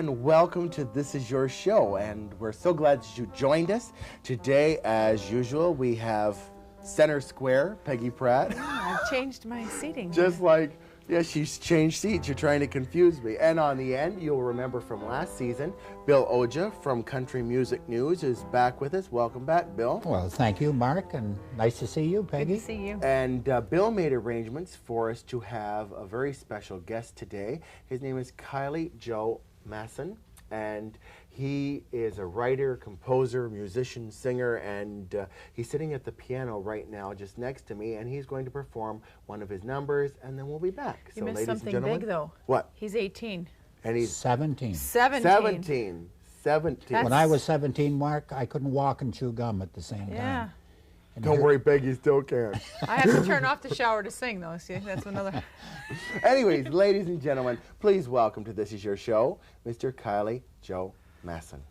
and welcome to This Is Your Show. And we're so glad that you joined us. Today, as usual, we have center square, Peggy Pratt. Yeah, I've changed my seating. Just like, yeah, she's changed seats. You're trying to confuse me. And on the end, you'll remember from last season, Bill Oja from Country Music News is back with us. Welcome back, Bill. Well, thank you, Mark, and nice to see you, Peggy. Good to see you. And Bill made arrangements for us to have a very special guest today. His name is Kiley Joe Masson, and he is a writer, composer, musician, singer, and he's sitting at the piano right now just next to me, and he's going to perform one of his numbers, and then we'll be back. You missed something big, though. What? He's 18. And he's 17. 17. When I was 17, Mark, I couldn't walk and chew gum at the same Yeah. time. And Don't worry, Peggy, you still can. I have to turn off the shower to sing, though. See, that's another. Anyways, ladies and gentlemen, please welcome to This Is Your Show, Mr. Kiley Joe Masson.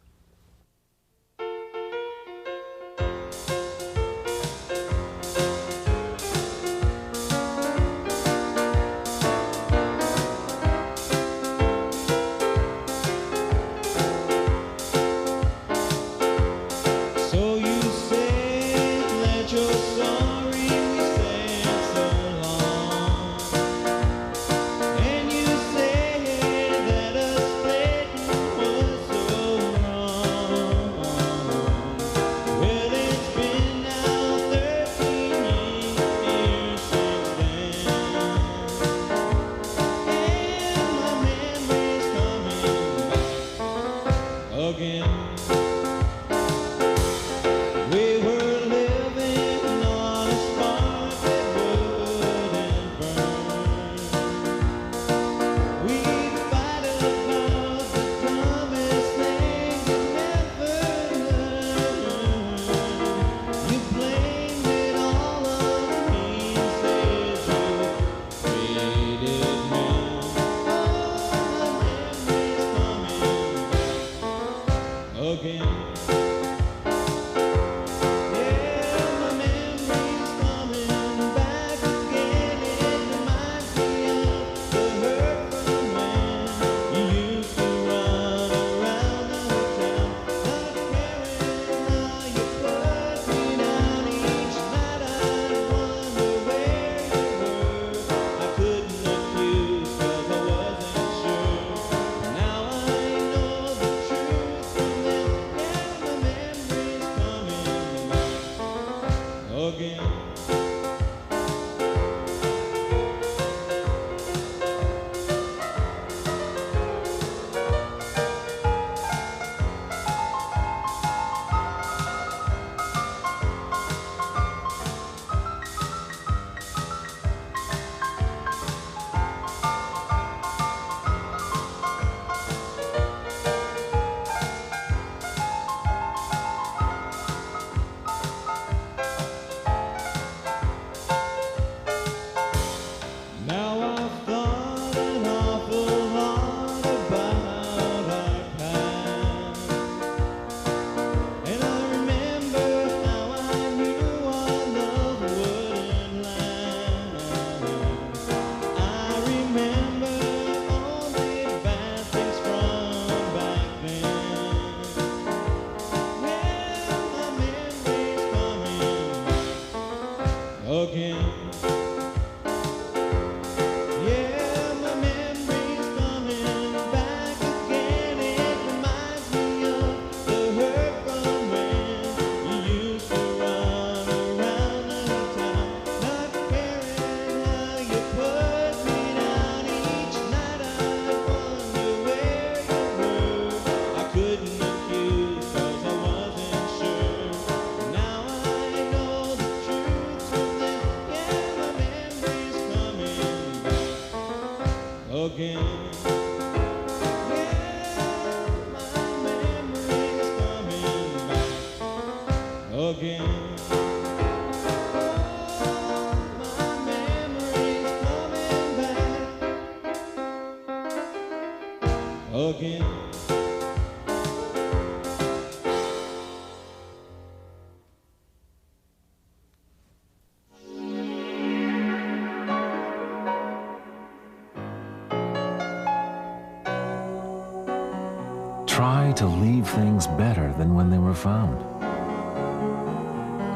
try to leave things better than when they were found.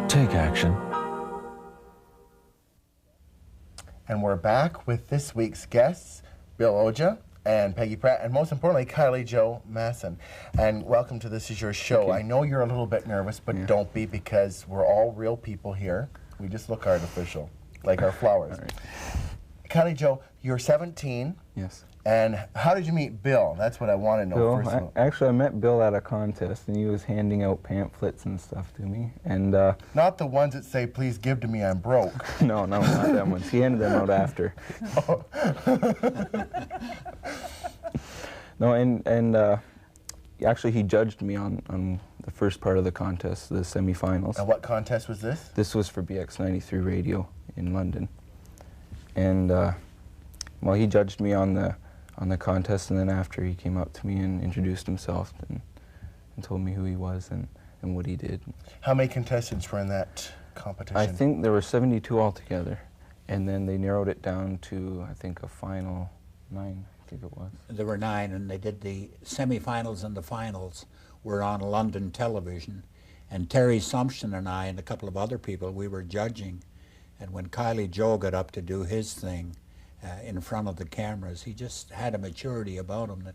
Take action. And we're back with this week's guests, Bill Oja and Peggy Pratt, and most importantly, Kiley Joe Masson. And welcome to This Is Your Show. I know you're a little bit nervous, but don't be, because we're all real people here. We just look artificial, like our flowers. Right. Kiley Joe, you're 17. Yes. And how did you meet Bill? That's what I want to know Bill, first of all. actually, I met Bill at a contest, and he was handing out pamphlets and stuff to me. And Not the ones that say, please give to me, I'm broke. no, not them ones. He handed them out after. No, and actually, he judged me on the first part of the contest, the semifinals. And what contest was this? This was for BX93 Radio in London. And well, he judged me on the contest, and then after he came up to me and introduced himself and told me who he was and what he did. How many contestants were in that competition? I think there were 72 altogether, and then they narrowed it down to, I think, a final 9, I think it was. There were 9, and they did the semifinals and the finals were on London television. And Terry Sumption and I and a couple of other people, we were judging. And when Kiley Joe got up to do his thing in front of the cameras, he just had a maturity about him that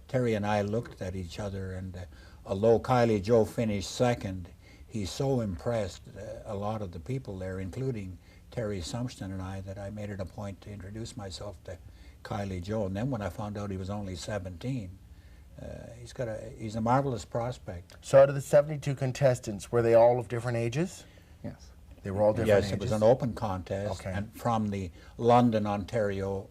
Terry and I looked at each other, and although Kiley Joe finished second, he so impressed a lot of the people there, including Terry Sumption and I, that I made it a point to introduce myself to Kiley Joe. And then when I found out he was only 17, he's a marvelous prospect. So out of the 72 contestants, were they all of different ages? Yes. They were all different Yes, ages? it was an open contest, Okay. and from the London, Ontario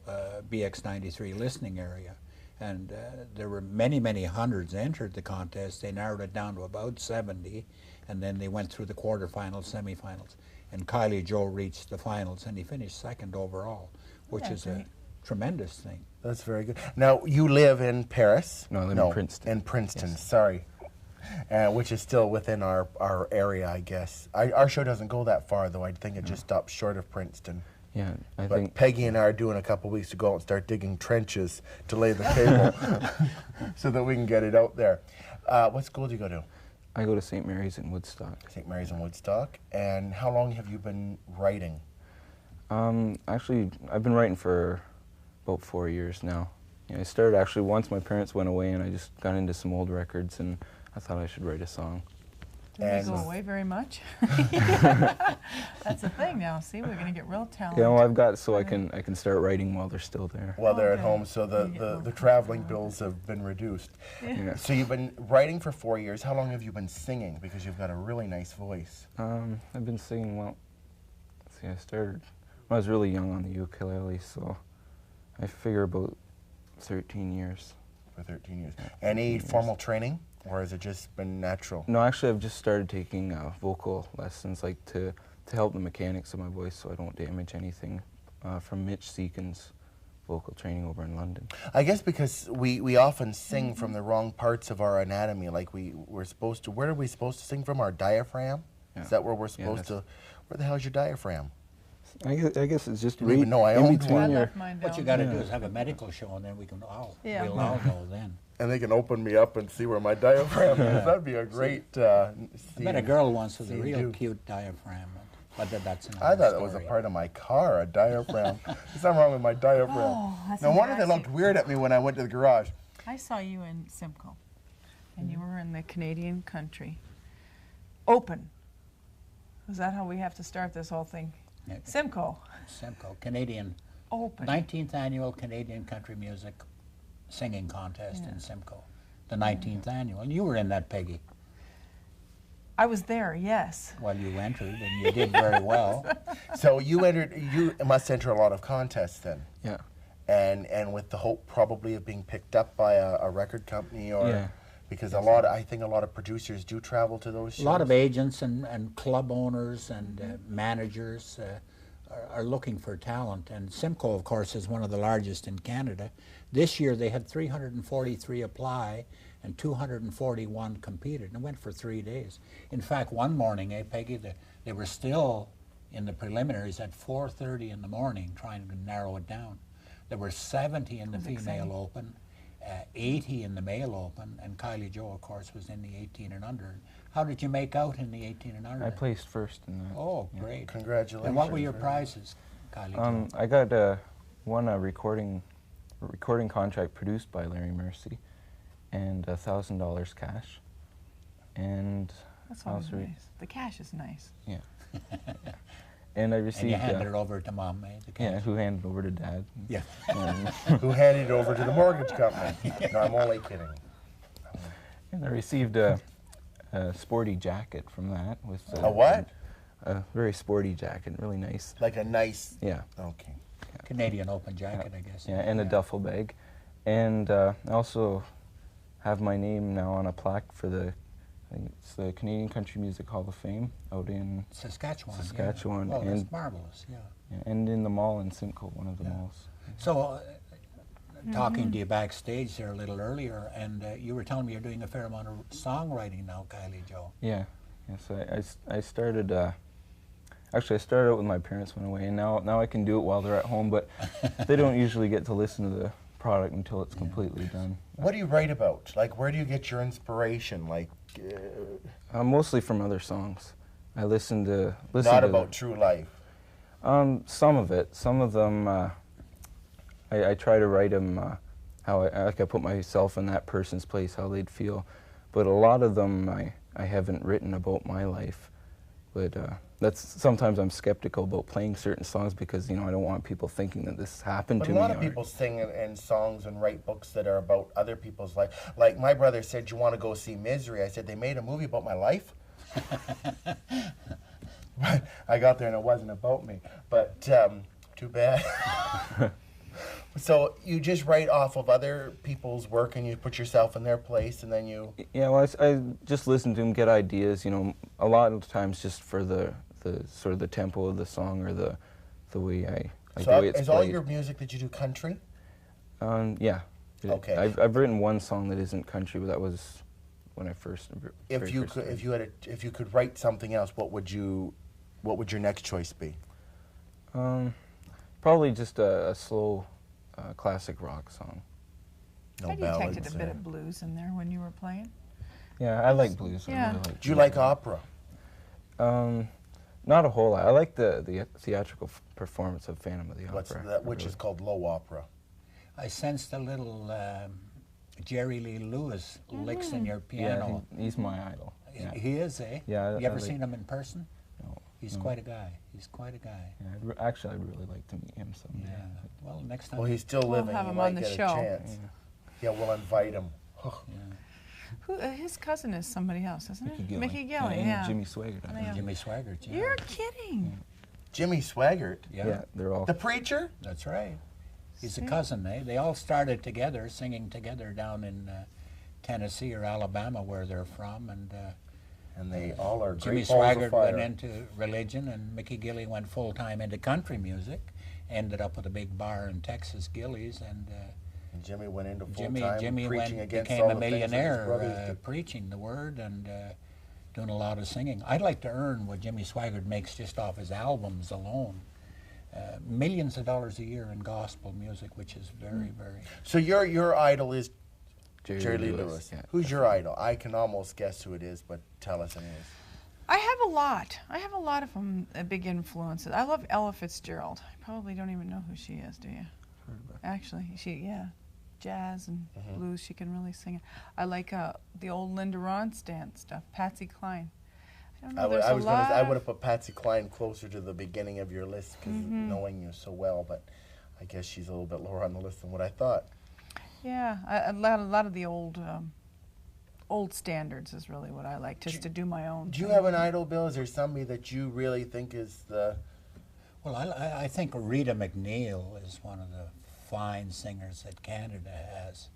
BX93 listening area. And there were many, many hundreds entered the contest. They narrowed it down to about 70, and then they went through the quarterfinals, semifinals. And Kiley Joe reached the finals, and he finished second overall, which is a tremendous thing. That's very good. Now, you live in Paris? No, I live in Princeton. In Princeton, Yes. sorry. Which is still within our area, I guess. Our show doesn't go that far, though. I think it just stops short of Princeton. Yeah, I But think Peggy and I are doing a couple weeks to go out and start digging trenches to lay the cable so that we can get it out there. What school do you go to? I go to St. Mary's in Woodstock. St. Mary's in Woodstock. And how long have you been writing? Actually, I've been writing for about 4 years now. Yeah, I started actually once my parents went away, and I just got into some old records, and I thought I should write a song. Did they go away very much? That's the thing now. See, we're going to get real talented. Yeah, well, I've got so I can start writing while they're still there. While they're at Okay. home, so the traveling bills have been reduced. Yeah. So you've been writing for 4 years. How long have you been singing? Because you've got a really nice voice. I've been singing, well, let's see, I started when I was really young on the ukulele, so I figure about 13 years. For 13 years. Any formal training, or has it just been natural? No, actually, I've just started taking vocal lessons, like to help the mechanics of my voice so I don't damage anything, from Mitch Seekin's vocal training over in London. I guess because we often sing from the wrong parts of our anatomy, like we're supposed to. Where are we supposed to sing from? Our diaphragm? Yeah. Is that where we're supposed to? Where the hell's your diaphragm? I guess it's just Didn't even know I owned in between one. your... left mine What you down. got to do is have a medical show, and then we can all, Yeah. we'll all know then. And they can open me up and see where my diaphragm is. That'd be a great. I met a girl once with a see real you. cute diaphragm, but that's another I thought it was a story. part of my car, a diaphragm. There's something wrong with my diaphragm. Oh, that's No wonder they embarrassing. looked weird at me when I went to the garage. I saw you in Simcoe, and you were in the Canadian country. Open. Is that how we have to start this whole thing? Yeah. Simcoe. Simcoe, Canadian, Open. 19th annual Canadian Country Music Singing Contest in Simcoe. The 19th annual. And you were in that, Peggy. I was there, yes. Well, you entered, and you did very well. So you must enter a lot of contests then. Yeah. And with the hope probably of being picked up by a record company, or Yeah. because I think a lot of producers do travel to those shows. A lot of agents and club owners and managers are looking for talent. And Simcoe, of course, is one of the largest in Canada. This year they had 343 apply and 241 competed, and it went for 3 days. In fact, one morning, Peggy, they were still in the preliminaries at 4:30 in the morning trying to narrow it down. There were 70 in the female open, 80 in the male open, and Kiley Joe, of course, was in the 18 and under. How did you make out in the 18 and under? I placed first in that. Oh, great. Congratulations. And what were your prizes, Kiley Joe? I got won a recording contract produced by Larry Mercy, and $1,000 cash. And That's always also nice. The cash is nice. yeah. And I received. And you handed it over to Mom, eh? The Yeah, cash? who handed it over to Dad. Yeah. And, Who handed it over to the mortgage company? No, I'm only kidding. and I received a sporty jacket from that with A what? A very sporty jacket, really nice. Like a nice. Yeah. Okay. Canadian Open jacket, I guess. Yeah, and a duffel bag. And I also have my name now on a plaque for I think it's the Canadian Country Music Hall of Fame out in Saskatchewan. Saskatchewan, Yeah. Oh, that's and- marvelous, yeah. and in the mall in Simcoe, one of the Yeah. malls. So, talking to you backstage there a little earlier, and you were telling me you're doing a fair amount of songwriting now, Kiley Joe. Yeah. So I started. Actually, I started out when my parents went away, and now I can do it while they're at home. But they don't usually get to listen to the product until it's completely done. What do you write about? Like, where do you get your inspiration? Like, Mostly from other songs. I listen to not about true life. some of it. Some of them, I try to write them how I put myself in that person's place, how they'd feel. But a lot of them I haven't written about my life. But that's sometimes I'm skeptical about playing certain songs because I don't want people thinking that this happened But to a me. lot of people sing in songs and write books that are about other people's life. Like my brother said, "You want to go see Misery?" I said, "They made a movie about my life." But I got there and it wasn't about me. But too bad. So you just write off of other people's work and you put yourself in their place, and then you. Yeah, well, I just listen to them, get ideas. A lot of times just for the sort of the tempo of the song or the way So the way it's is all played. your music that you do country? Yeah. Okay. I've written one song that isn't country, but that was when I first. If you could write something else, what would your next choice be? Probably just a slow classic rock song. No I detected ballads. a bit of blues in there when you were playing. Yeah, I like blues. Yeah. I really like Do you like opera? Not a whole lot. I like the theatrical performance of Phantom of the What's Opera. that? Which is called low opera. I sensed a little Jerry Lee Lewis licks in your piano. Yeah, he's my idol. Yeah. He is, eh? Yeah, You I ever like- seen him in person? No. He's quite a guy. He's quite a guy. Yeah, actually, I'd really like to meet him someday. Yeah. Well, next time. Well, he's still We'll living. have He him might on the get show. a chance. Yeah, we'll invite him. His cousin is somebody else, isn't it? Mickey Gilley. Mickey Gilley, and yeah. Jimmy Swaggart. I think. Yeah. Jimmy Swaggart. Yeah. You're kidding. Jimmy Swaggart, Yeah, they're all. the preacher. That's right. He's a cousin, eh? They all started together, singing together down in Tennessee or Alabama, where they're from, and And they all are Jimmy great balls of Swaggart fire. went into religion, and Mickey Gilley went full-time into country music, ended up with a big bar in Texas, Gilley's, and And Jimmy went into full Jimmy time went, preaching against became all a the things that his millionaire brothers did. preaching the word and doing a lot of singing. I'd like to earn what Jimmy Swaggart makes just off his albums alone. Millions of dollars a year in gospel music, which is very, very... So your idol is Jerry Lee Lee Lewis. Lewis, yeah. Who's your idol? I can almost guess who it is, but tell us anyways. I have a lot. I have a lot of them, big influences. I love Ella Fitzgerald. I probably don't even know who she is, do you? Actually, jazz and blues, she can really sing it. I like the old Linda Ronstadt stuff, Patsy Cline. I don't know, there's a lot. I would have put Patsy Cline closer to the beginning of your list because knowing you so well, but I guess she's a little bit lower on the list than what I thought. Yeah, a lot of the old standards is really what I like, just to do my own. Do you thing. have an idol, Bill? Is there somebody that you really think is the... Well, I think Rita McNeil is one of the fine singers that Canada has.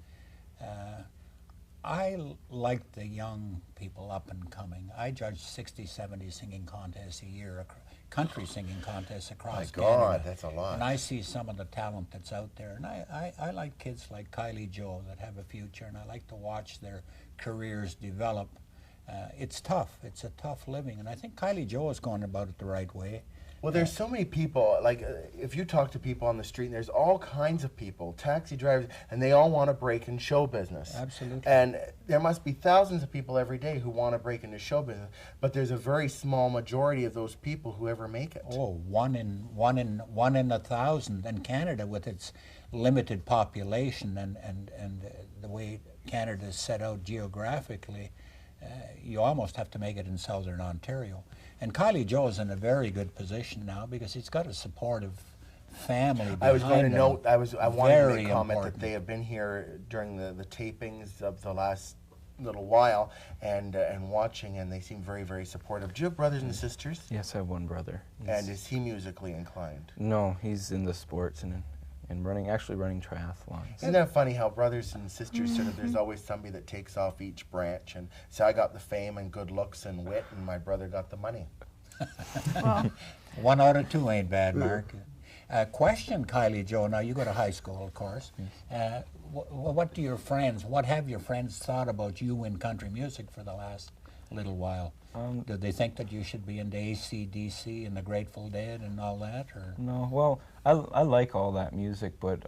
I like the young people up and coming. I judge 60, 70 singing contests a year, country singing contests across My God, Canada. that's a lot. And I see some of the talent that's out there. And I like kids like Kiley Joe that have a future, and I like to watch their careers develop. It's tough. It's a tough living. And I think Kiley Joe is going about it the right way. Well, there's so many people, like if you talk to people on the street, and there's all kinds of people, taxi drivers, and they all want to break in show business. Absolutely. And there must be thousands of people every day who want to break into show business, but there's a very small majority of those people who ever make it. Oh, one in 1,000. And Canada, with its limited population and the way Canada is set out geographically, you almost have to make it in southern Ontario. And Kiley Joe is in a very good position now because he's got a supportive family behind him. I was going to note, I wanted to make a comment important. that they have been here during the tapings of the last little while and watching, and they seem very, very supportive. Do you have brothers and sisters? Yes, I have one brother. And is he musically inclined? No, he's in the sports and actually running triathlons. Isn't that funny how brothers and sisters sort of, there's always somebody that takes off each branch, and so I got the fame and good looks and wit, and my brother got the money. Well, 1 out of 2 ain't bad, Mark. Question, Kiley Joe. Now you go to high school, of course. What have your friends thought about you in country music for the last little while? Do they think that you should be into AC/DC and the Grateful Dead and all that, or? No, well, I like all that music, but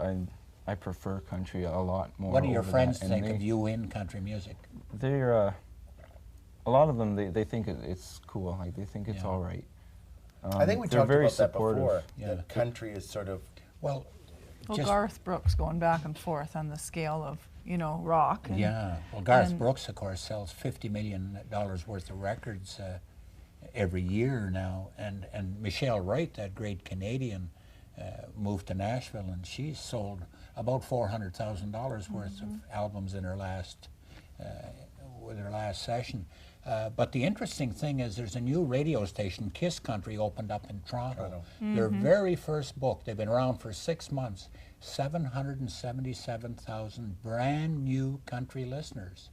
I prefer country a lot more. What do your over friends that. think of you in country music? They're a lot of them. They think it's cool. Like they think it's Yeah. all right. I think we they're talked very about that supportive. before. Yeah. That country is sort of, Well, just, Garth Brooks going back and forth on the scale of, rock. And, yeah. Well, Garth and- Brooks, of course, sells $50 million worth of records every year now, and Michelle Wright, that great Canadian, moved to Nashville, and she's sold about $400,000 worth of albums in her last with her last session. But the interesting thing is there's a new radio station, Kiss Country, opened up in Toronto. Their very first book, they've been around for 6 months, 777,000 brand new country listeners.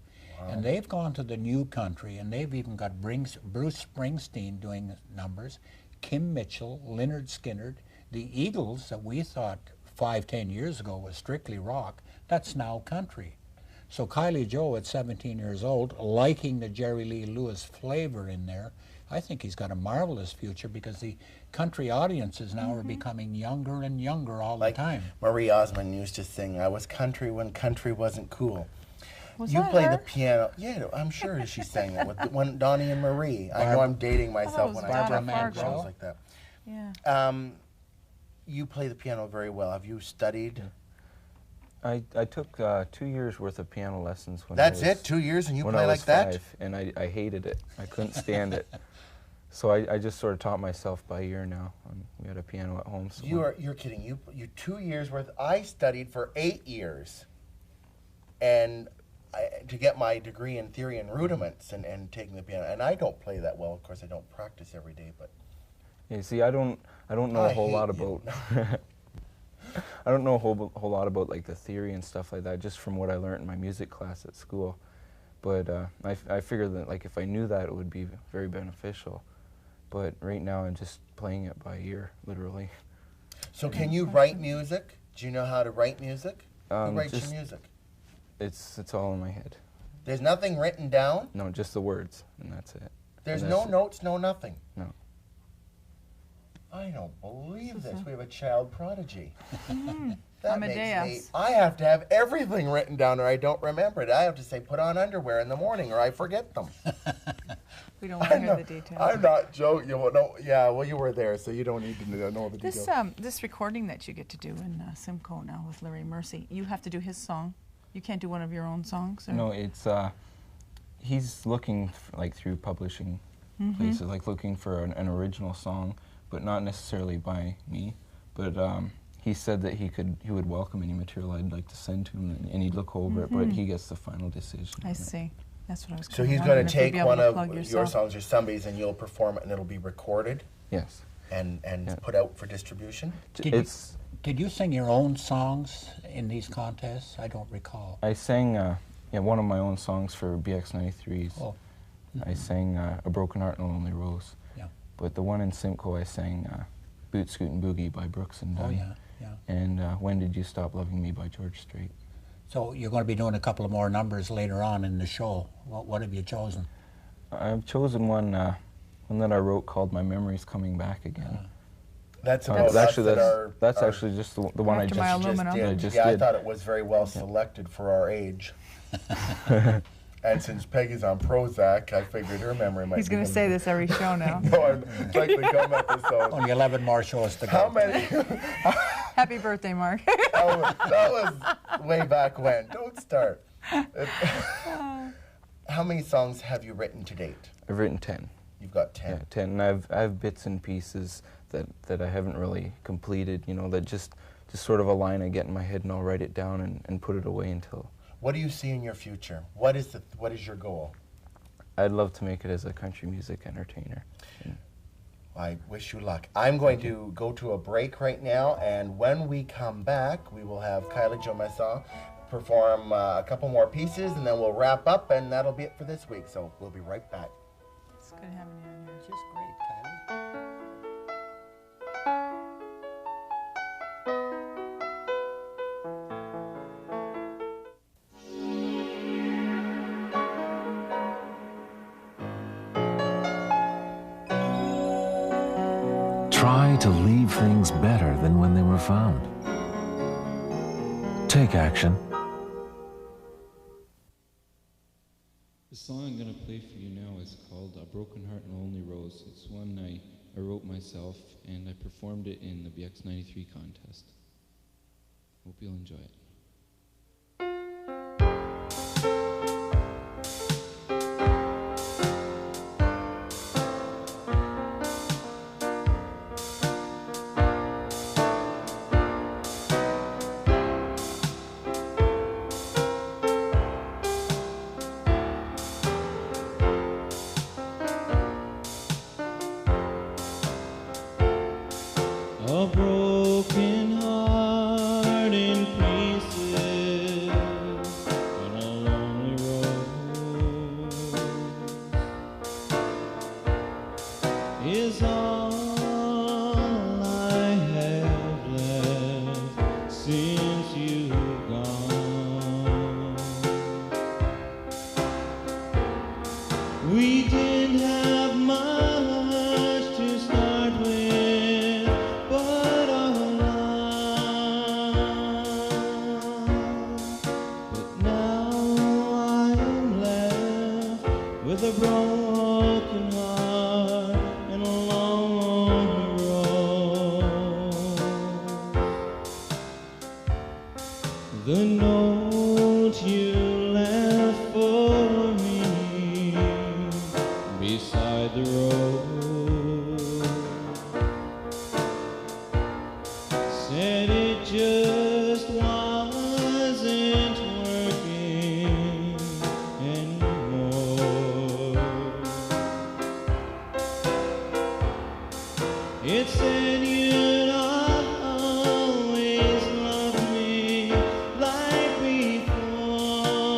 And they've gone to the new country, and they've even got Bruce Springsteen doing numbers, Kim Mitchell, Lynyrd Skynyrd, the Eagles that we thought 5-10 years ago was strictly rock, that's now country. So Kiley Joe at 17 years old, liking the Jerry Lee Lewis flavor in there, I think he's got a marvelous future because the country audiences now are becoming younger and younger all like the time. Marie Osmond used to sing, I was country when country wasn't cool. Was You that play her? the piano. Yeah, I'm sure she sang that with when Donnie and Marie. I know I'm dating myself was when I Donna talk about Fargo. shows like that. Yeah. You play the piano very well. Have you studied? I took 2 years worth of piano lessons when That's I was, it? 2 years and you when play I was like that? 5, and I hated it. I couldn't stand it. So I just sort of taught myself by ear now. We had a piano at home. So You're kidding. You 2 years worth. I studied for 8 years, and to get my degree in theory and rudiments and taking the piano. And I don't play that well. Of course, I don't practice every day. But yeah, see, I don't know a whole lot about. I don't know a whole lot about like the theory and stuff like that, just from what I learned in my music class at school. But I figured that like if I knew that, it would be very beneficial. But right now I'm just playing it by ear, literally. So can you write music? Do you know how to write music? Who writes just- your music? It's all in my head. There's nothing written down? No, just the words, and that's it. There's And no that's- notes, no nothing? No. I don't believe this. We have a child prodigy. Amadeus. I have to have everything written down or I don't remember it. I have to say, put on underwear in the morning or I forget them. We don't want to hear the details. I'm not joking. Well, you were there, so you don't need to know the This details. this recording that you get to do in Simcoe now with Larry Mercy, you have to do his song. You can't do one of your own songs. Or? No, it's he's looking like through publishing places, like looking for an original song, but not necessarily by me. But he said that he would welcome any material I'd like to send to him, and he'd look over it, but he gets the final decision. I see. That's what I was. So kinda he's wondering going to if you'd take be able one to of plug your yourself. songs or somebody's and you'll perform it and it'll be recorded Yes. and Yeah. put out for distribution? Did you sing your own songs in these contests? I don't recall. I sang one of my own songs for BX93's. Oh. I sang A Broken Heart and a Lonely Rose. Yeah. But the one in Simcoe, I sang Boot Scoot and Boogie by Brooks and Oh, Dunn. yeah. And When Did You Stop Loving Me by George Strait. So you're going to be doing a couple of more numbers later on in the show. What have you chosen? I've chosen one that I wrote called My Memory's Coming Back Again. That's about actually, us that that's are actually just the one I After just my just aluminum. did. I just yeah, I did. thought it was very well selected for our age. And since Peggy's on Prozac, I figured her memory might He's be going to say this every show now. No, it's like the gum episode. Only 11 more shows to go. How many? Happy birthday, Mark. that was way back when. Don't start. How many songs have you written to date? I've written 10. You've got 10. Yeah, 10. And I have bits and pieces that I haven't really completed, you know, that just sort of a line I get in my head and I'll write it down and put it away until. What do you see in your future? What is your goal? I'd love to make it as a country music entertainer. I wish you luck. I'm going to go to a break right now, and when we come back, we will have Kiley Joe Masson perform a couple more pieces, and then we'll wrap up, and that'll be it for this week. So we'll be right back. It's good having you on here. Just great, Kylie. Try to leave things better than when they were found. Take action. The song I'm going to play for you now is called A Broken Heart and a Lonely Rose. It's one I wrote myself, and I performed it in the BX93 contest. Hope you'll enjoy it. A broken heart in pieces on a lonely road is all I have left since you've gone. We didn't have much to start with, but our love. But now I'm left with a broken heart and a lonely road. The note you left for me beside the road said it just wasn't working anymore. It said you'd always love me like before.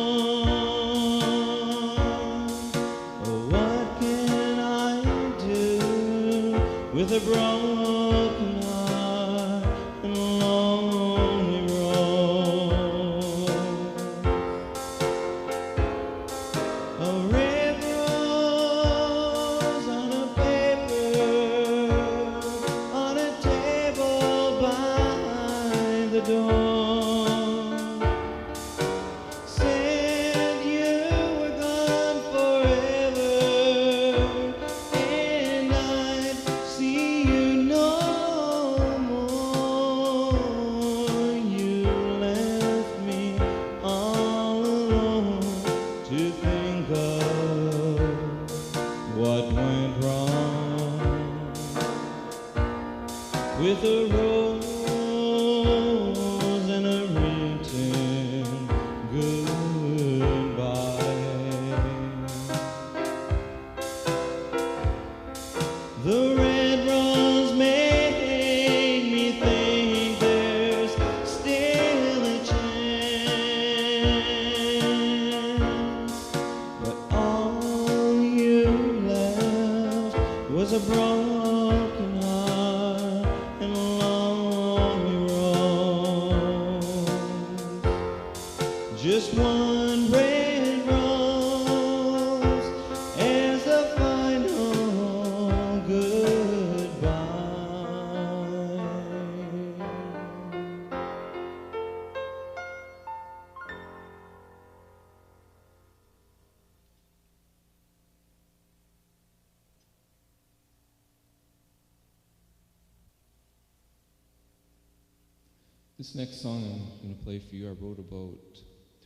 This next song I'm going to play for you, I wrote about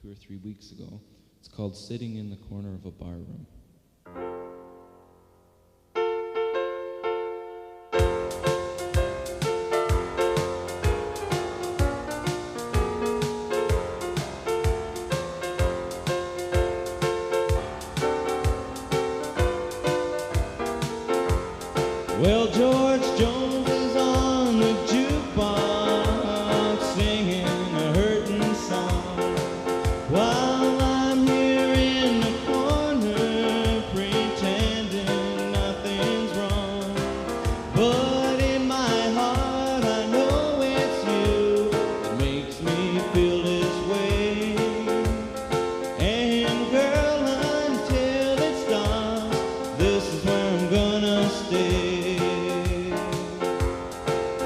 2 or 3 weeks ago. It's called Sitting in the Corner of a Barroom. Well, George Jones is on the jukebox singing a hurting song, while I'm here in the corner pretending nothing's wrong. But in my heart I know it's you that makes me feel this way. And girl, until it stops, this is where I'm gonna stay.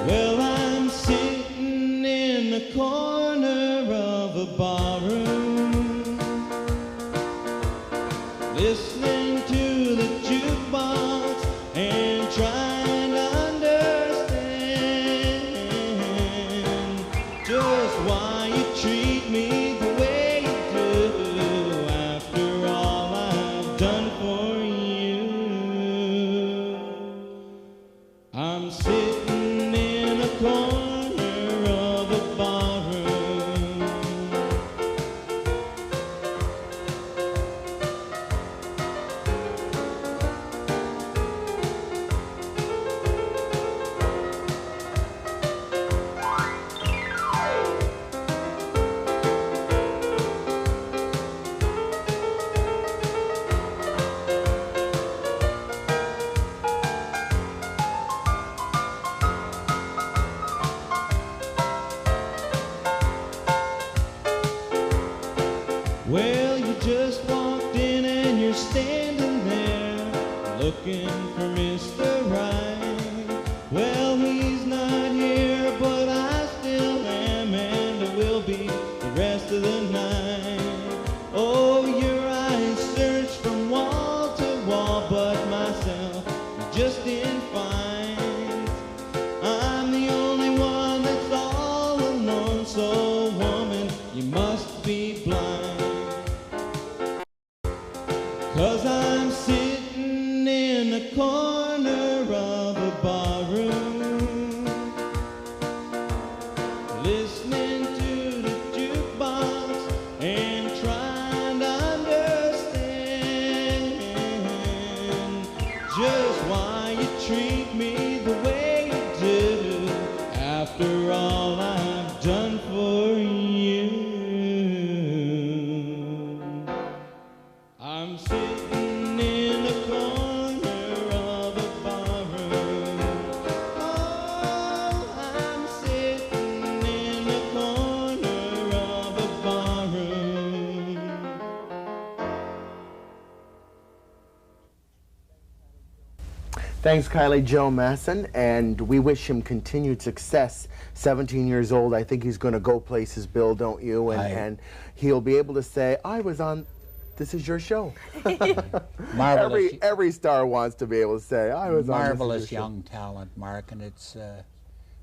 Well, I'm sitting in the corner of a barroom, listening to the jukebox and trying to understand just why you treat me the way you do after all I've done for you. I'm sitting in a corner of a barroom. Well, you just walked in and you're standing there looking for Mr. Right. Well, he's not here, but I still am, and I will be the rest of the night. Oh, your eyes search from wall to wall, but myself I just didn't find. I'm the only one that's all alone, so woman, you must be blind. 'Cause I'm sitting in the corner of a barroom, listening to the jukebox and trying to understand just why you treat me the way you do after all I've done for you. I'm sitting in the corner of a barroom. Oh, I'm sitting in the corner of a barroom. Thanks, Kiley Joe Masson, and we wish him continued success. 17 years old, I think he's going to go places, Bill, don't you? And he'll be able to say, I was on, this is your show. Marvelous. Every star wants to be able to say, I was on this is Marvelous your show." young talent, Mark, and it's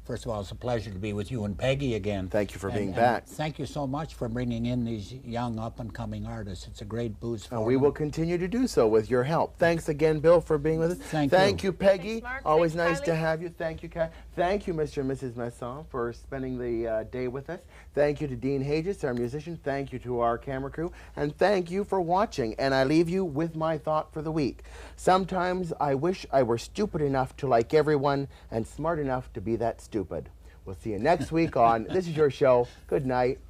first of all, it's a pleasure to be with you and Peggy again. Thank you for being And back. Thank you so much for bringing in these young up-and-coming artists. It's a great boost for And we them. will continue to do so with your help. Thanks again, Bill, for being with us. Thank you, Peggy. Thanks, Mark. Always Thanks, nice to Kiley. have you. Thank you, Kai. Thank you, Mr. and Mrs. Masson, for spending the day with us. Thank you to Dean Hages, our musician. Thank you to our camera crew. And thank you for watching. And I leave you with my thought for the week. Sometimes I wish I were stupid enough to like everyone and smart enough to be that stupid. We'll see you next week on This Is Your Show. Good night.